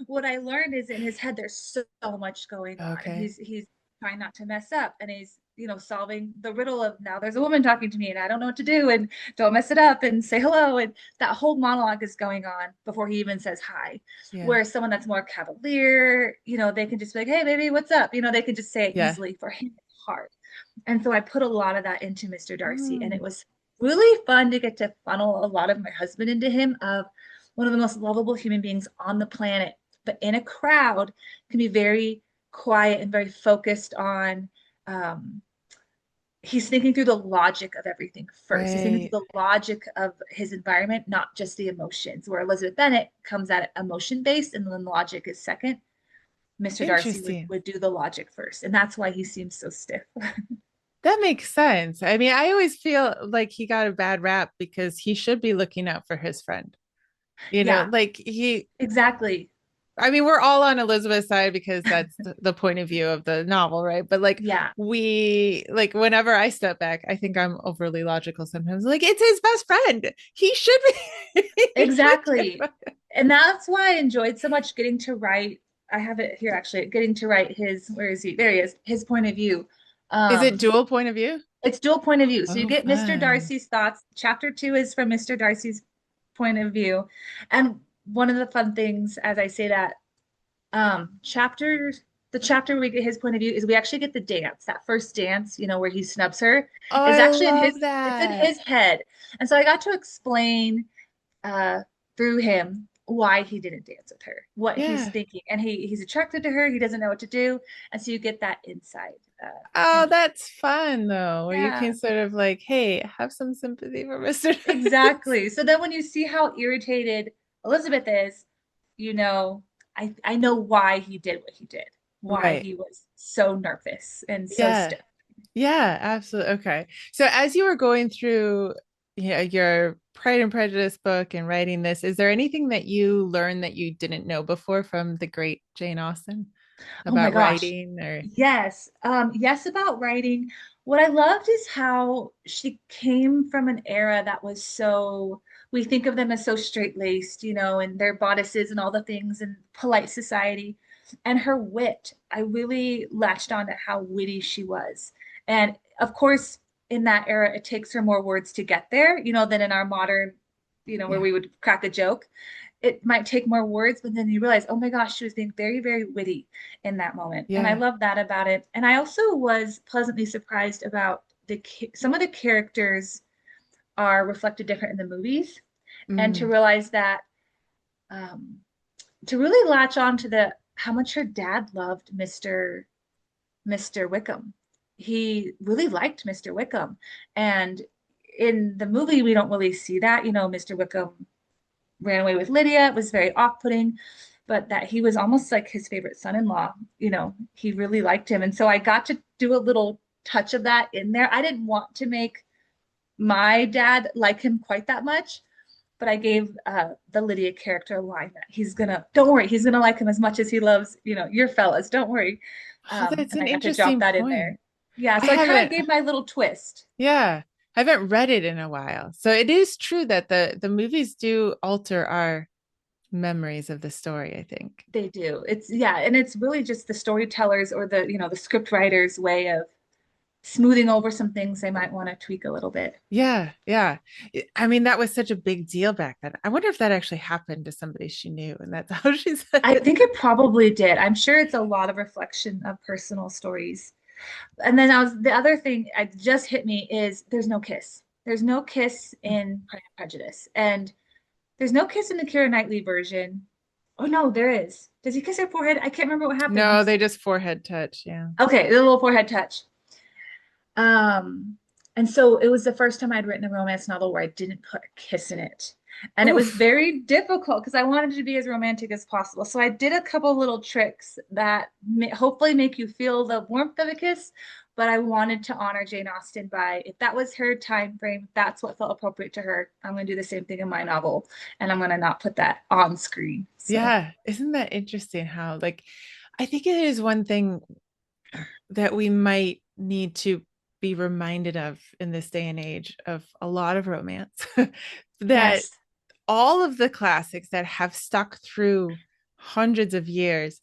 What I learned is in his head, there's so much going on. And Okay. he's trying not to mess up. And he's, solving the riddle of now there's a woman talking to me and I don't know what to do and don't mess it up and say hello. And that whole monologue is going on before he even says hi. Yeah. Whereas someone that's more cavalier, they can just be like, hey, baby, what's up? They can just say it Yeah. easily. For him, it's hard. And so I put a lot of that into Mr. Darcy. And it Mm. was really fun to get to funnel a lot of my husband into him of one of the most lovable human beings on the planet, but in a crowd can be very quiet and very focused on um, he's thinking through the logic of everything first. He's thinking Right. through the logic of his environment, not just the emotions. Where Elizabeth Bennet comes at it emotion based and then logic is second. Mr. Darcy would, Interesting. would do the logic first. And that's why he seems so stiff. That makes sense. I mean, I always feel like he got a bad rap because he should be looking out for his friend. Yeah, Like he exactly. I mean, we're all on Elizabeth's side because that's the point of view of the novel, right? But like Yeah, like whenever I step back, I think I'm overly logical sometimes. Like it's his best friend. He should be he should exactly. And that's why I enjoyed so much getting to write. I have it here actually, getting to write where is he? There he is, his point of view. Is it Um, dual point of view? It's dual point of view. So you Oh, get Mr. fun. Darcy's thoughts. Chapter 2 is from Mr. Darcy's point of view. And one of the fun things, as I say that, the chapter where we get his point of view is we actually get the dance, that first dance, where he snubs her, Oh, is I actually love it's in that. his head. And so I got to explain uh through him why he didn't dance with her, what he's Yeah. thinking. And he's attracted to her, he doesn't know what to do. And so you get that insight. Oh, And that's fun though, where you yeah, can sort of like, hey, have some sympathy for Mr. Nice. exactly. So then when you see how irritated Elizabeth is, you know, I know why he did what he did, why Right. he was so nervous and so Yeah. stiff. Yeah, absolutely. Okay. So as you were going through, your Pride and Prejudice book and writing this, is there anything that you learned that you didn't know before from the great Jane Austen Oh my about gosh. writing or Yes. Yes, about writing. What I loved is how she came from an era that was so, we think of them as so straight-laced, and their bodices and all the things and polite society. And her wit, I really latched on to how witty she was. And of course, in that era, it takes her more words to get there, than in our modern, where yeah. we would crack a joke. It might take more words, but then you realize, oh my gosh, she was being very, very witty in that moment. And I Yeah. love that about it. And I also was pleasantly surprised about some of the characters are reflected different in the movies, and to Mm, realize that, um, to really latch on to the how much her dad loved Mr. Wickham. He really liked Mr. Wickham. And in the movie, we don't really see that. Mr. Wickham ran away with Lydia. It was very off-putting, but that he was almost like his favorite son-in-law. He really liked him. And so I got to do a little touch of that in there. I didn't want to make my dad like him quite that much, but I gave the Lydia character a line that don't worry, he's gonna like him as much as he loves, your fellas. Don't worry. oh, that's And an I got to drop interesting that in point. there. Yeah, I so I kind of haven't, gave my little twist. yeah, I haven't read it in a while. So it is true that the movies do alter our memories of the story, I think. They do. Yeah, and it's really just the storytellers or the script writers' way of smoothing over some things they might want to tweak a little bit. Yeah, yeah. I mean, that was such a big deal back then. I wonder if that actually happened to somebody she knew, and that's how she said I it. think it probably did. I'm sure it's a lot of reflection of personal stories. And then the other thing I just hit me is there's no kiss. There's no kiss in Pride and Prejudice. And there's no kiss in the Keira Knightley version. Oh no, there is. Does he kiss her forehead? I can't remember what No, happens. they just forehead touch. Yeah. Okay, the little forehead touch. Um, and so it was the first time I'd written a romance novel where I didn't put a kiss in it. And it was Oof. very difficult because I wanted to be as romantic as possible. So I did a couple little tricks that hopefully make you feel the warmth of a kiss, but I wanted to honor Jane Austen by if that was her time frame, that's what felt appropriate to her. I'm going to do the same thing in my novel, and I'm going to not put that on screen. So, Yeah. Isn't that interesting how, like, I think it is one thing that we might need to be reminded of in this day and age of a lot of romance that yes, all of the classics that have stuck through hundreds of years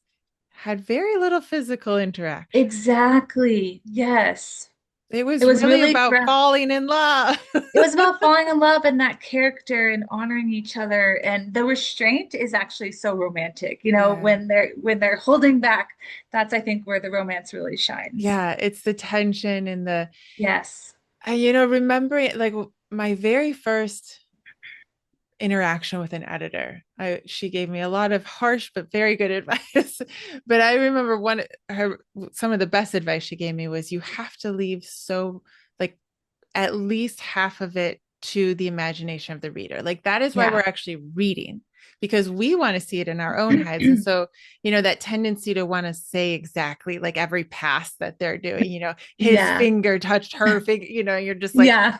had very little physical interaction. exactly. Yes. It It was was really really about falling in love. It was about falling in love and that character and honoring each other. And the restraint is actually so romantic, Yeah. when they're holding back, that's I think where the romance really shines. Yeah, it's the tension and Yes. remembering like my very first interaction with an editor. She gave me a lot of harsh but very good advice. But I remember some of the best advice she gave me was you have to leave so like at least half of it to the imagination of the reader. Like that is why we're Yeah. actually reading because we want to see it in our own heads. And so, that tendency to want to say exactly like every pass that they're doing, his Yeah. finger touched her finger, you're just like Yeah.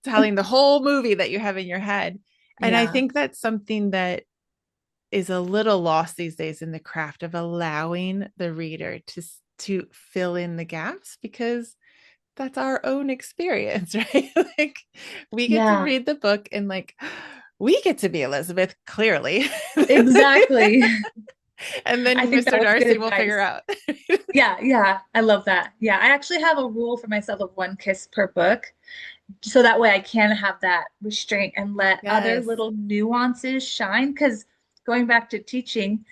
telling the whole movie that you have in your head. And I Yeah. think that's something that is a little lost these days in the craft of allowing the reader to fill in the gaps because that's our own experience, right? Like we get to Yeah. read the book and like we get to be Elizabeth clearly. Exactly. And I then think that Mr. was good Darcy will figure advice. out. Yeah, yeah. I love that. Yeah, I actually have a rule for myself of one kiss per book. So that way I can have that restraint and let other Yes. little nuances shine. Because going back to teaching,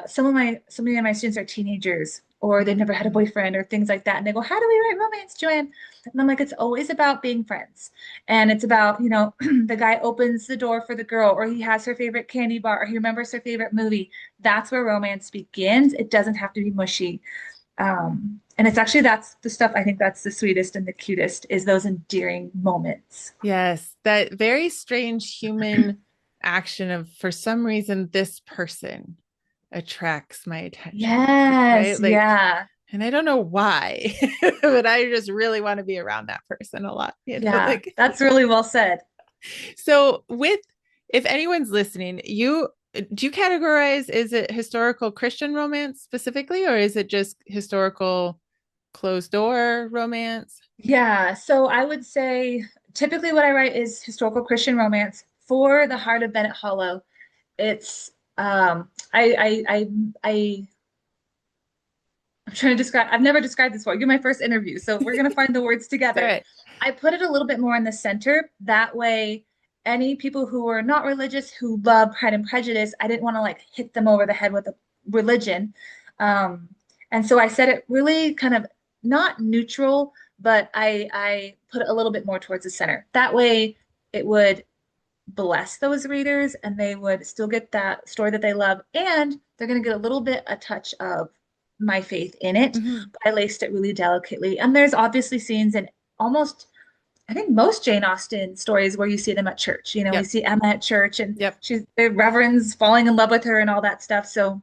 some of my students are teenagers, or they've never had a boyfriend or things like that. And they go, how do we write romance, Joanne? And I'm like, it's always about being friends. And it's about, the guy opens the door for the girl, or he has her favorite candy bar, or he remembers her favorite movie. That's where romance begins. It doesn't have to be mushy. And it's actually, that's the stuff I think that's the sweetest and the cutest is those endearing moments. Yes, that very strange human action of, for some reason, this person attracts my attention, right? Yes, Like, yeah, and I don't know why, but I just really want to be around that person a lot, yeah. like. That's really well said. So if anyone's listening, do you categorize, is it historical Christian romance specifically, or is it just historical closed door romance? Yeah, so I would say typically what I write is historical Christian romance. For The Heart of Bennett Hollow, it's I'm trying to describe, I've never described this before. You're my first interview, so we're gonna find the words All together. right. I put it a little bit more in the center. That way, any people who were not religious who love Pride and Prejudice, I didn't want to like hit them over the head with a religion. Um, and so I said it really kind of not neutral, but I put it a little bit more towards the center. That way it would bless those readers and they would still get that story that they love. And they're going to get a little bit, a touch of my faith in it. Mhm. But I laced it really delicately. And there's obviously scenes in almost, I think most Jane Austen stories where you see them at church. We Yep. see Emma at church and Yep. the reverend's falling in love with her and all that stuff. So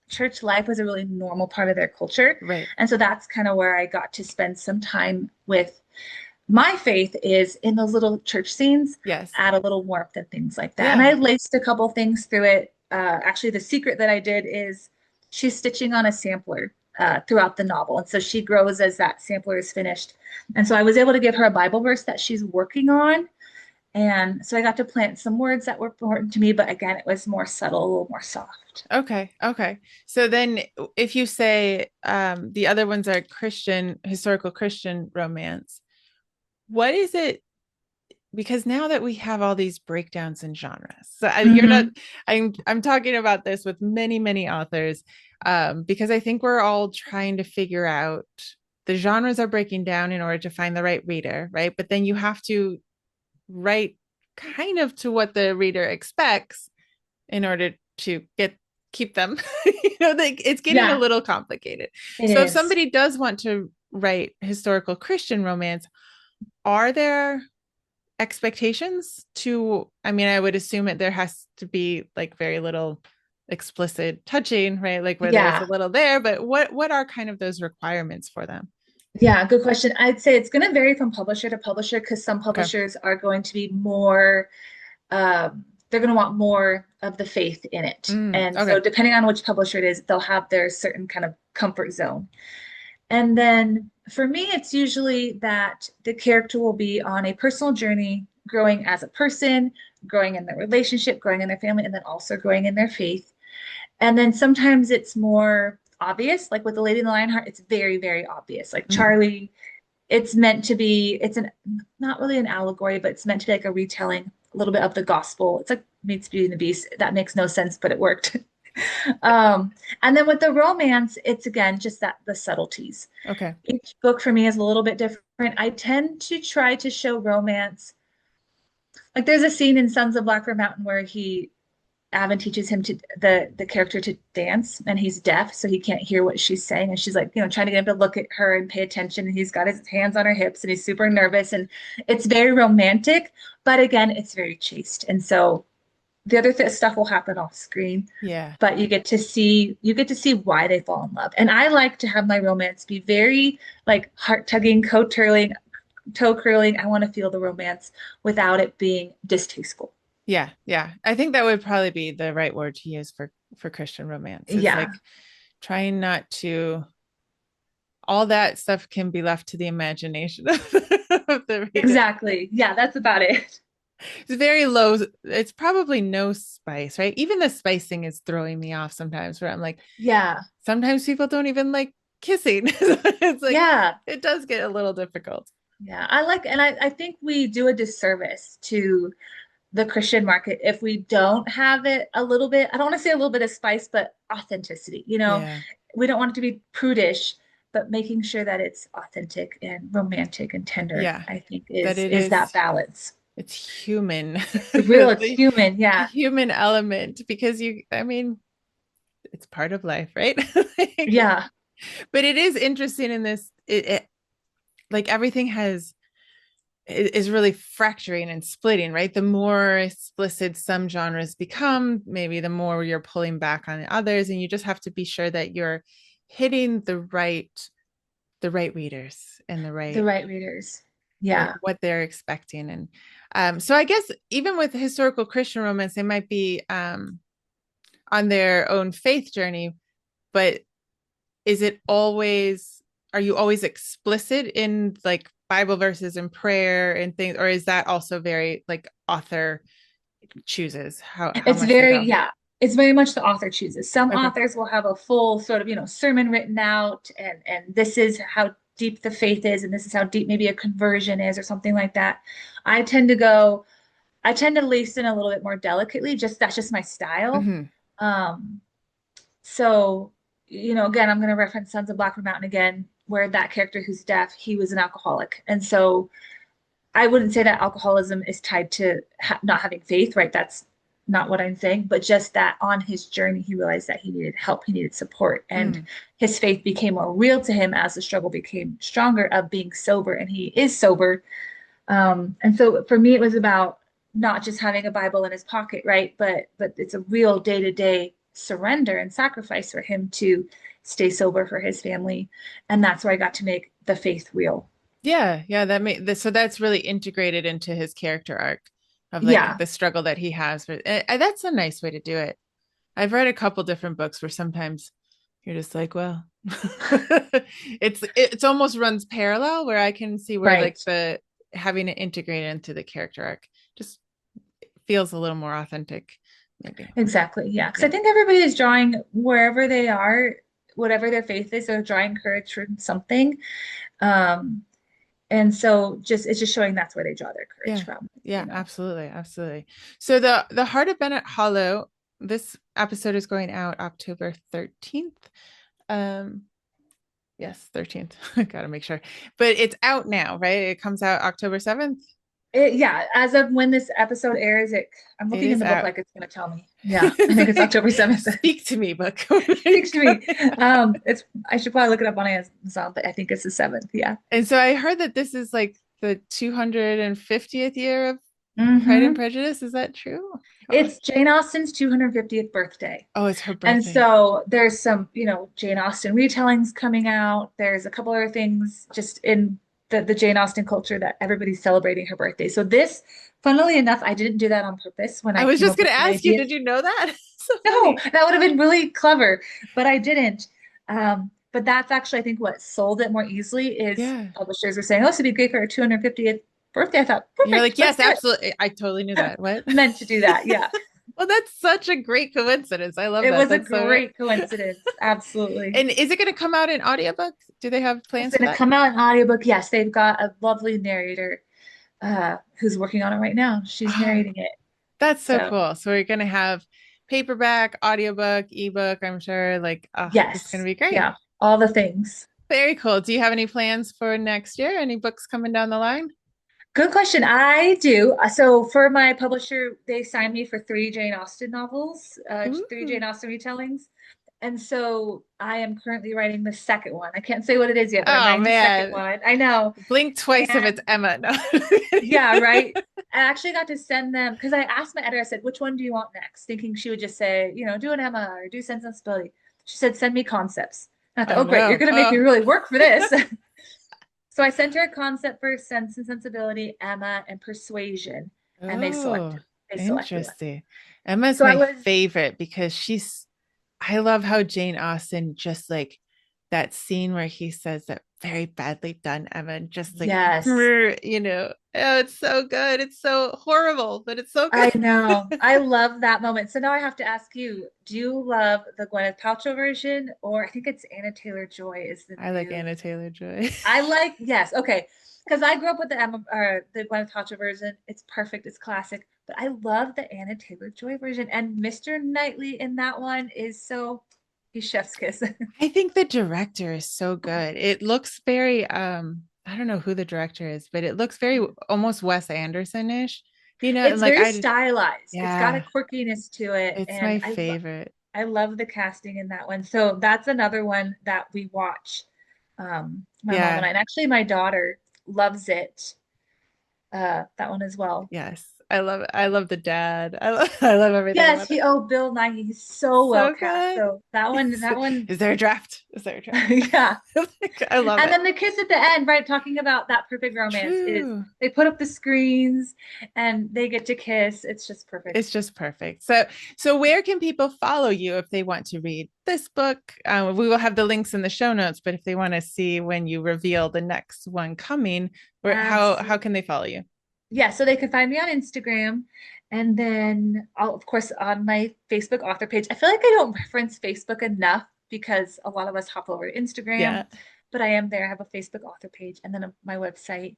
church life was a really normal part of their culture. Right. And so that's kind of where I got to spend some time with my faith is in those little church scenes, Yes. add a little warmth and things like that. And Yeah. I laced a couple things through it. Actually, the secret that I did is she's stitching on a sampler throughout the novel. And so she grows as that sampler is finished. And so I was able to give her a Bible verse that she's working on. And so I got to plant some words that were important to me, but again, it was more subtle, a little more soft. Okay. Okay. So then if you say the other ones are historical Christian romance, what is it? Because now that we have all these breakdowns in genres, so you're not, Mhm. I'm talking about this with many, many authors, because I think we're all trying to figure out the genres are breaking down in order to find the right reader, right? But then you have to write kind of to what the reader expects in order to keep them. Like it's getting a Yeah, little complicated. it So if is. somebody does want to write historical Christian romance, are there expectations to, I mean, I would assume it there has to be like very little explicit touching, right? Like where there's a Yeah. little there, but what are kind of those requirements for them? Yeah, good question. I'd say it's going to vary from publisher to publisher because some Okay. publishers are going to be more, they're going to want more of the faith in it. And so, Okay. depending on which publisher it is, they'll have their certain kind of comfort zone. And then for me, it's usually that the character will be on a personal journey, growing as a person, growing in their relationship, growing in their family, and then also growing in their faith. And then sometimes it's more obvious, like with the Lady in the Lionheart, it's very, very obvious. Like Mhm. Charlie, it's meant to be, it's an not really an allegory, but it's meant to be like a retelling, a little bit of the gospel. It's like meets Beauty and the Beast. That makes no sense, but it worked. Um, and then with the romance, it's again just that the subtleties. Okay. Each book for me is a little bit different. I tend to try to show romance. Like there's a scene in Sons of Blackbird Mountain where Avon teaches him to the character to dance and he's deaf, so he can't hear what she's saying. And she's like, trying to get him to look at her and pay attention. And he's got his hands on her hips and he's super nervous. And it's very romantic, but again, it's very chaste. And so the other stuff will happen off screen, Yeah. but you get to see why they fall in love. And I like to have my romance be very like heart tugging, toe curling. I want to feel the romance without it being distasteful. Yeah. Yeah. I think that would probably be the right word to use for Christian romance. It's Yeah, like trying not to, all that stuff can be left to the imagination of the reader. exactly. Yeah, that's about it. It's very low. It's probably no spice, right? Even the spicing is throwing me off sometimes where I'm like, Yeah. sometimes people don't even like kissing. It's like, Yeah. it does get a little difficult. Yeah. And I think we do a disservice to the Christian market if we don't have it a little bit. I don't want to say a little bit of spice, but authenticity. Yeah. we don't want it to be prudish, but making sure that it's authentic and romantic and tender, Yeah, I think that it is that is, balance. it's human. It's real, it's The human. Yeah. human element, because I mean, it's part of life, right? Like, Yeah. but it is interesting in this, like everything is really fracturing and splitting, right? The more explicit some genres become, maybe the more you're pulling back on others, and you just have to be sure that you're hitting the right readers and the The right right readers. Yeah. what they're expecting. And so I guess even with historical Christian romance, they might be on their own faith journey, but is it always, are you always explicit in like Bible verses and prayer and things, or is that also very like author chooses how It's much they very, go? yeah, it's very much the author chooses. Some Okay. authors will have a full sort of, sermon written out, and this is how deep the faith is, and this is how deep maybe a conversion is, or something like that. I tend to go, I tend to listen a little bit more delicately, just that's just my style. Mm-hmm. Um, so, again, I'm going to reference Sons of Blackbird Mountain again, where that character who's deaf, he was an alcoholic. And so I wouldn't say that alcoholism is tied to not having faith, right? That's not what I'm saying, but just that on his journey, he realized that he needed help, he needed support, and Mm. his faith became more real to him as the struggle became stronger of being sober, and he is sober. And so for me, it was about not just having a Bible in his pocket, right? But it's a real day-to-day surrender and sacrifice for him to stay sober for his family, and that's where I got to make the faith real. Yeah, yeah, that made this, so that's really integrated into his character arc of like Yeah. the struggle that he has for that's a nice way to do it. I've read a couple different books where sometimes you're just like, well, it's almost runs parallel, where I can see where like Right. the having it integrated into the character arc just feels a little more authentic, maybe. Exactly. Yeah. Because I Yeah. think everybody is drawing wherever they are, whatever their faith is, they're drawing courage from something. Um, and so it's just showing that's where they draw their courage Yeah. from, Yeah, absolutely. Absolutely. So the Heart of Bennett Hollow, this episode is going out October 13th. Um, yes, 13th. I gotta make sure. But it's out now, right? It comes out October 7th. Yeah, as of when this episode airs, I'm It looking in is the book out. like it's going to tell me. Yeah, I think it's October 7th. Speak to me, book. Speaks to me. I should probably look it up on Amazon, but I think it's the 7th. Yeah. And so I heard that this is like the 250th year of Pride and Hmm. Prejudice. Is that true? Oh, It's Jane Austen's 250th birthday. oh, it's her And birthday. so there's some, Jane Austen retellings coming out. There's a couple other things just in the Jane Austen culture that everybody's celebrating her birthday. So this, funnily enough, I didn't do that on purpose when I I was came just up gonna with the ask you, idea. did you know that? So No, funny. that would have been really clever, but I didn't. But that's actually, I think, what sold it more easily is Yeah. publishers were saying, oh, this would be great for her 250th birthday. I thought, You're perfect, like, let's yes, do it. absolutely. I totally knew that. What? Meant to do that. Yeah. Well, that's such a great coincidence. I love It that. was a That's so right. great coincidence. Absolutely. And is it going to come out in audiobook? Do they have It's plans for going to that? come out in audiobook. Yes, they've got a lovely narrator who's working on it right now. She's Oh, narrating it. that's so So, cool. So we're going to have paperback, audiobook, ebook, I'm sure. Like, oh, it's going to yes. be great. Yeah. All the things. Very cool. Do you have any plans for next year? Any books coming down the line? Good question. I do. So for my publisher, they signed me for three Jane Austen novels, three Ooh. Jane Austen retellings. And so I am currently writing the second one. I can't say what it is yet, but I'm Oh writing the second man. one. I know. Blink twice if it's And Emma. No. yeah, right. I actually got to send them because I asked my editor, I said, which one do you want next? Thinking she would just say, do an Emma or do Sense and Sensibility. She said, send me concepts. And I thought, Oh oh, great, you're no. going to make me Oh. really work for this. So I sent her a concept for Sense and Sensibility, Emma, and Persuasion, and they Oh, selected. They selected one. interesting. Emma's So I my was, favorite because I love how Jane Austen just like that scene where he says that very badly done, Emma, and just like, yes, oh, it's so good. It's so horrible, but it's so I good. know. I love that moment. So now I have to ask you, do you love the Gwyneth Paltrow version, or I think it's Anna Taylor-Joy is the I like new. Anna Taylor-Joy. I like, yes, okay. Because I grew up with the Gwyneth Paltrow version. It's perfect, it's classic. But I love the Anna Taylor-Joy version. And Mr. Knightley in that one is so He's chef's kiss. I think the director is so good. It looks very I don't know who the director is, but it looks very almost Wes Anderson-ish, and It's like very I just stylized. It's got a yeah, quirkiness to it, it's and my favorite. I love the casting in that one. So that's another one that we watch, my mom and Yeah. I. And actually, my daughter loves it, that one as well. Yes. I love the dad. I love everything Yes, about it. Bill Nighy, he's so well So cast. good. So that one, Is there a draft? Is there a draft? yeah. Like, I love And it. then the kiss at the end, right? Talking about that perfect romance is True. they put up the screens and they get to kiss. It's just perfect. It's just perfect. So where can people follow you if they want to read this book? We will have the links in the show notes, but if they want to see when you reveal the next one coming, where how Absolutely. can they follow you? Yeah, so they can find me on Instagram and then I'll, of course, on my Facebook author page. I feel like I don't reference Facebook enough because a lot of us hop over to Instagram, Yeah. but I am there. I have a Facebook author page and then my website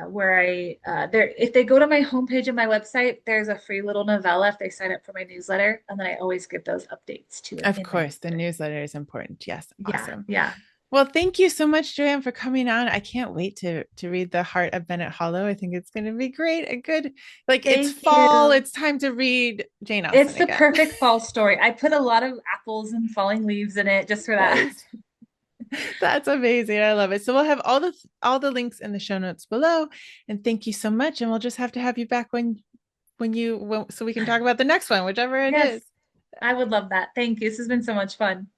where there if they go to my homepage of my website, there's a free little novella if they sign up for my newsletter, and then I always give those updates to it Of in my course, the newsletter. newsletter is important. Yes, Yeah, awesome. yeah. Well, thank you so much, Joanne, for coming on. I can't wait to read The Heart of Bennett Hollow. I think it's going to be great. A good, like it's Thank fall. you. It's time to read Jane It's Austen the again. perfect fall story. I put a lot of apples and falling leaves in it just for that. Nice. That's amazing. I love it. So we'll have all the links in the show notes below. And thank you so much. And we'll just have to have you back so we can talk about the next one, whichever it Yes, is. I would love that. Thank you. This has been so much fun.